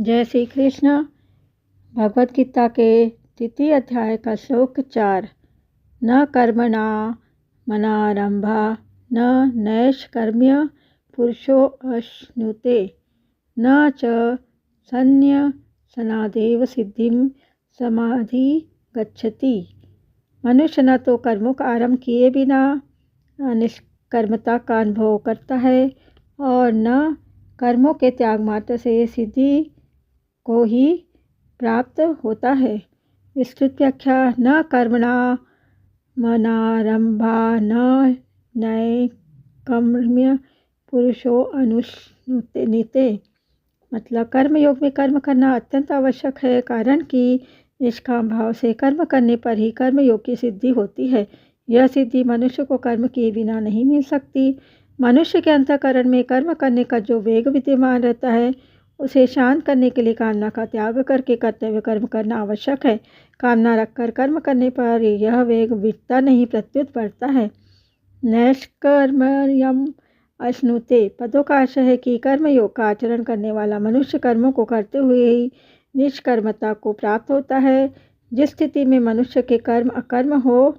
जय श्री कृष्ण। भगवत गीता के द्वितीय अध्याय का श्लोक 4। न कर्मणा मनारंभा न नैष्कर्म्य पुरुषो अश्नुते न च सन्न्यसनादेव सिद्धिं समाधि गच्छति। मनुष्य न तो कर्मों का आरंभ किए बिना निष्कर्मता का अनुभव करता है और न कर्मों के त्याग मात्र से सिद्धि को ही प्राप्त होता है। विस्तृत व्याख्या। न कर्मणा मनारंभा न नैष्कर्म्य पुरुषो अनुष्नुते। मतलब कर्म योग में कर्म करना अत्यंत आवश्यक है, कारण कि निष्काम भाव से कर्म करने पर ही कर्म योग की सिद्धि होती है। यह सिद्धि मनुष्य को कर्म किए बिना नहीं मिल सकती। मनुष्य के अंतःकरण में कर्म करने का जो वेग विद्यमान रहता है, उसे शांत करने के लिए कामना का त्याग करके कर्तव्य कर्म करना आवश्यक है। कामना रखकर कर्म करने पर यह वेग मिटता नहीं, प्रत्युत बढ़ता है। नैष्कर्म्यम अश्नुते पदों का आशय है कि कर्म योग का आचरण करने वाला मनुष्य कर्मों को करते हुए ही निष्कर्मता को प्राप्त होता है। जिस स्थिति में मनुष्य के कर्म अकर्म हो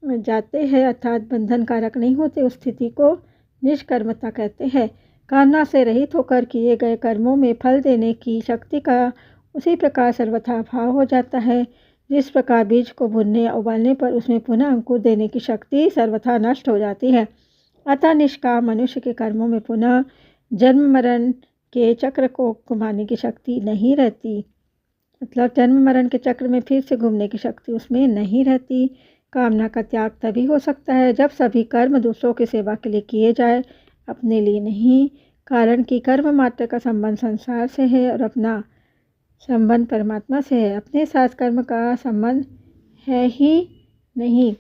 जाते हैं, अर्थात बंधन कारक नहीं होते, उस स्थिति को निष्कर्मता कहते हैं। कामना से रहित होकर किए गए कर्मों में फल देने की शक्ति का उसी प्रकार सर्वथा भाव हो जाता है, जिस प्रकार बीज को भुनने या उबालने पर उसमें पुनः अंकुर देने की शक्ति सर्वथा नष्ट हो जाती है। अतः निष्काम मनुष्य के कर्मों में पुनः जन्म मरण के चक्र को घुमाने की शक्ति नहीं रहती। मतलब जन्म मरण के चक्र में फिर से घूमने की शक्ति उसमें नहीं रहती। कामना का त्याग तभी हो सकता है जब सभी कर्म दूसरों की सेवा के लिए किए जाए, अपने लिए नहीं। कारण कि कर्म मात्र का संबंध संसार से है और अपना संबंध परमात्मा से है। अपने साथ कर्म का संबंध है ही नहीं।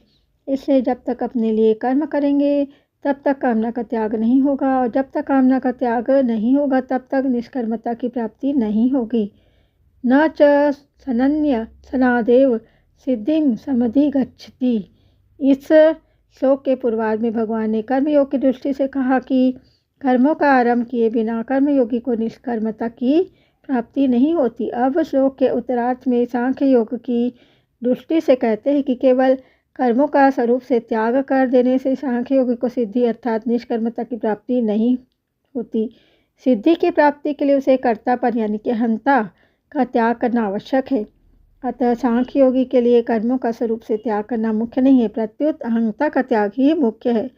इसलिए जब तक अपने लिए कर्म करेंगे तब तक कामना का त्याग नहीं होगा, और जब तक कामना का त्याग नहीं होगा तब तक निष्कर्मता की प्राप्ति नहीं होगी। न च सनन्य सनादेव सिद्धिं समधि गच्छति। इस श्लोक के पूर्वार्ध में भगवान ने कर्मयोग की दृष्टि से कहा कि कर्मों का आरंभ किए बिना कर्मयोगी को निष्कर्मता की प्राप्ति नहीं होती। अब श्लोक के उत्तरार्ध में सांख्य योग की दृष्टि से कहते हैं कि केवल कर्मों का स्वरूप से त्याग कर देने से सांख्य योगी को सिद्धि अर्थात निष्कर्मता की प्राप्ति नहीं होती। सिद्धि की प्राप्ति के लिए उसे कर्तापन यानी कि अहंता का त्याग करना आवश्यक है। अतः सांख्य योगी के लिए कर्मों का स्वरूप से त्याग करना मुख्य नहीं है, प्रत्युत अहंता का त्याग ही मुख्य है।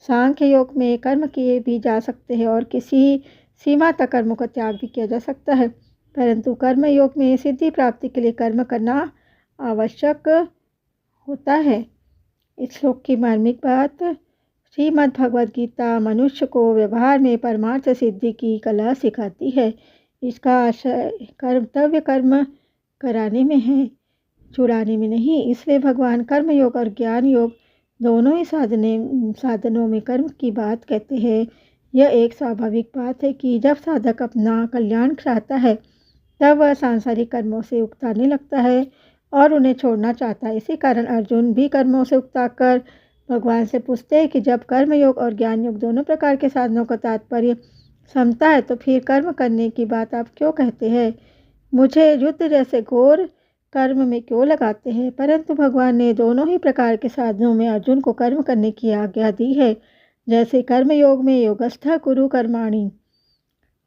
सांख्य योग में कर्म किए भी जा सकते हैं और किसी सीमा तक कर्मों का त्याग भी किया जा सकता है, परंतु कर्म योग में सिद्धि प्राप्ति के लिए कर्म करना आवश्यक होता है। इस श्लोक की मार्मिक बात। श्रीमद् भगवद गीता मनुष्य को व्यवहार में परमार्थ सिद्धि की कला सिखाती है। इसका आशय कर्तव्य कर्म कराने में है, छुड़ाने में नहीं। इसलिए भगवान कर्म योग और ज्ञान योग दोनों ही साधनों में कर्म की बात कहते हैं। यह एक स्वाभाविक बात है कि जब साधक अपना कल्याण चाहता है तब वह सांसारिक कर्मों से उकताने लगता है और उन्हें छोड़ना चाहता है। इसी कारण अर्जुन भी कर्मों से उकताकर भगवान से पूछते हैं कि जब कर्म योग और ज्ञान योग दोनों प्रकार के साधनों का तात्पर्य समता है तो फिर कर्म करने की बात आप क्यों कहते हैं? मुझे युद्ध जैसे घोर कर्म में क्यों लगाते हैं? परंतु भगवान ने दोनों ही प्रकार के साधनों में अर्जुन को कर्म करने की आज्ञा दी है। जैसे कर्म योग में योगस्थ कुरु कर्माणि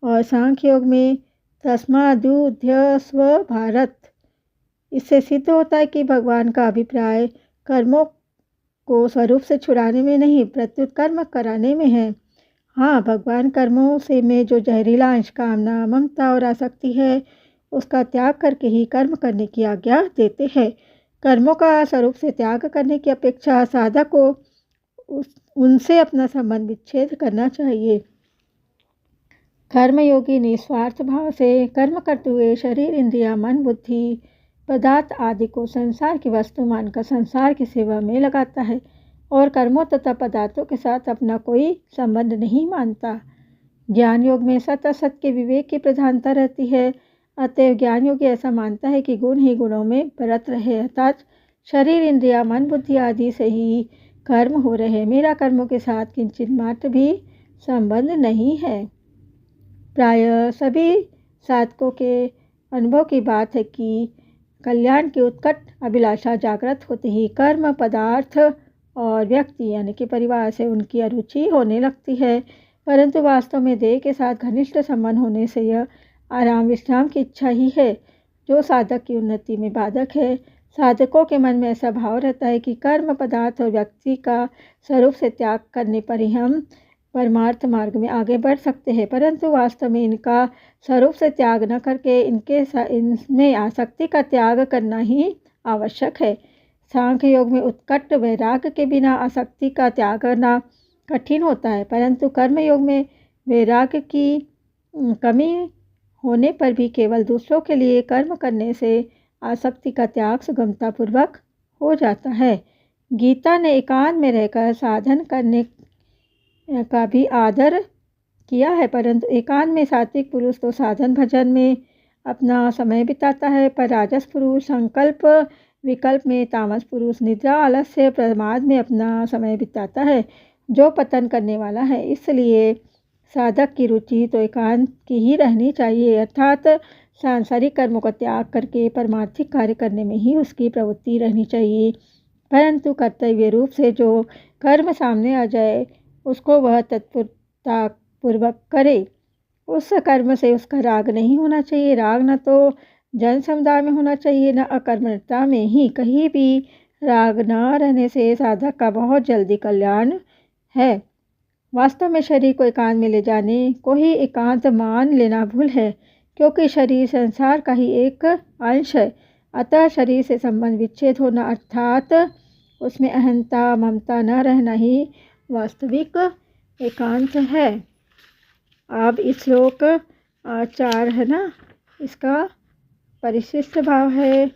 और सांख्य योग में तस्माद्युध्यस्व भारत। इससे सिद्ध होता है कि भगवान का अभिप्राय कर्मों को स्वरूप से छुड़ाने में नहीं, प्रत्युत कर्म कराने में है। हाँ, भगवान कर्मों से में जो जहरीला अंश कामना, ममता और आसक्ति है, उसका त्याग करके ही कर्म करने की आज्ञा देते हैं। कर्मों का स्वरूप से त्याग करने की अपेक्षा साधक को उनसे अपना संबंध विच्छेद करना चाहिए। कर्मयोगी निस्वार्थ भाव से कर्म करते हुए शरीर, इंद्रिया, मन, बुद्धि, पदार्थ आदि को संसार की वस्तु मानकर संसार की सेवा में लगाता है और कर्मों तथा पदार्थों के साथ अपना कोई संबंध नहीं मानता। ज्ञान योग में सत असत के विवेक की प्रधानता रहती है। अतएव ज्ञान योगी ऐसा मानता है कि गुण ही गुणों में परत रहे, अर्थात शरीर, इंद्रिया, मन, बुद्धि आदि से ही कर्म हो रहे, मेरा कर्मों के साथ किंचित मात्र भी संबंध नहीं है। प्रायः सभी साधकों के अनुभव की बात है कि कल्याण की उत्कट अभिलाषा जागृत होते ही कर्म, पदार्थ और व्यक्ति यानी कि परिवार से उनकी अरुचि होने लगती है। परंतु वास्तव में देह के साथ घनिष्ठ संबंध होने से यह आराम विश्राम की इच्छा ही है जो साधक की उन्नति में बाधक है। साधकों के मन में ऐसा भाव रहता है कि कर्म, पदार्थ और व्यक्ति का स्वरूप से त्याग करने पर ही हम परमार्थ मार्ग में आगे बढ़ सकते हैं, परंतु वास्तव में इनका स्वरूप से त्याग न करके इनमें आसक्ति का त्याग करना ही आवश्यक है। सांख्य योग में उत्कट वैराग्य के बिना आसक्ति का त्याग करना कठिन होता है, परंतु कर्म योग में वैराग्य की कमी होने पर भी केवल दूसरों के लिए कर्म करने से आसक्ति का त्याग सुगमतापूर्वक हो जाता है। गीता ने एकांत में रहकर साधन करने का भी आदर किया है, परंतु एकांत में सात्विक पुरुष तो साधन भजन में अपना समय बिताता है, पर राजस पुरुष संकल्प विकल्प में, तामस पुरुष निद्रा, आलस्य, प्रमाद में अपना समय बिताता है जो पतन करने वाला है। इसलिए साधक की रुचि तो एकांत की ही रहनी चाहिए, अर्थात सांसारिक कर्मों का त्याग करके परमार्थिक कार्य करने में ही उसकी प्रवृत्ति रहनी चाहिए। परंतु कर्तव्य रूप से जो कर्म सामने आ जाए उसको वह तत्परतापूर्वक करे। उस कर्म से उसका राग नहीं होना चाहिए। राग न तो जन समुदाय में होना चाहिए न अकर्मण्यता में ही। कहीं भी राग न रहने से साधक का बहुत जल्दी कल्याण है। वास्तव में शरीर को एकांत में ले जाने को ही एकांत मान लेना भूल है, क्योंकि शरीर संसार का ही एक अंश है। अतः शरीर से संबंध विच्छेद होना अर्थात उसमें अहंता ममता न रहना ही वास्तविक एकांत है। अब इस श्लोक 4 है ना, इसका परिशिष्ट भाव है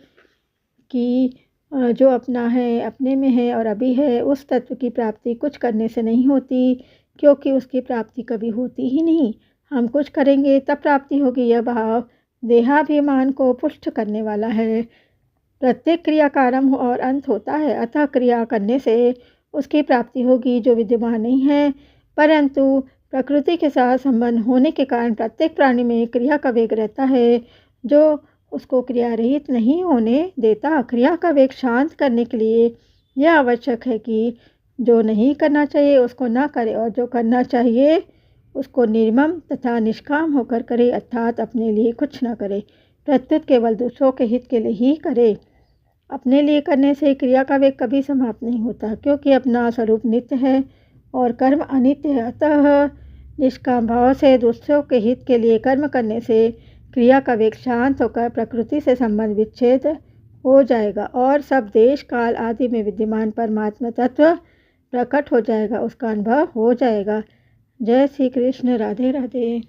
कि जो अपना है, अपने में है और अभी है, उस तत्व की प्राप्ति कुछ करने से नहीं होती, क्योंकि उसकी प्राप्ति कभी होती ही नहीं। हम कुछ करेंगे तब प्राप्ति होगी, यह भाव देहाभिमान को पुष्ट करने वाला है। प्रत्येक क्रिया का आरंभ और अंत होता है, अतः क्रिया करने से उसकी प्राप्ति होगी जो विद्यमान नहीं है, परंतु प्रकृति के साथ संबंध होने के कारण प्रत्येक प्राणी में क्रिया का वेग रहता है जो उसको क्रिया रहित नहीं होने देता। क्रिया का वेग शांत करने के लिए यह आवश्यक है कि जो नहीं करना चाहिए उसको ना करे और जो करना चाहिए उसको निर्मम तथा निष्काम होकर करे, अर्थात अपने लिए कुछ न करे, प्रत्युत केवल दूसरों के हित के लिए ही करे। अपने लिए करने से क्रिया का वेग कभी समाप्त नहीं होता, क्योंकि अपना स्वरूप नित्य है और कर्म अनित्य है। अतः निष्काम भाव से दूसरों के हित के लिए कर्म करने से क्रिया का वेग शांत होकर प्रकृति से संबंध विच्छेद हो जाएगा और सब देश काल आदि में विद्यमान परमात्मा तत्व प्रकट हो जाएगा, उसका अनुभव हो जाएगा। जय श्री कृष्ण। राधे राधे।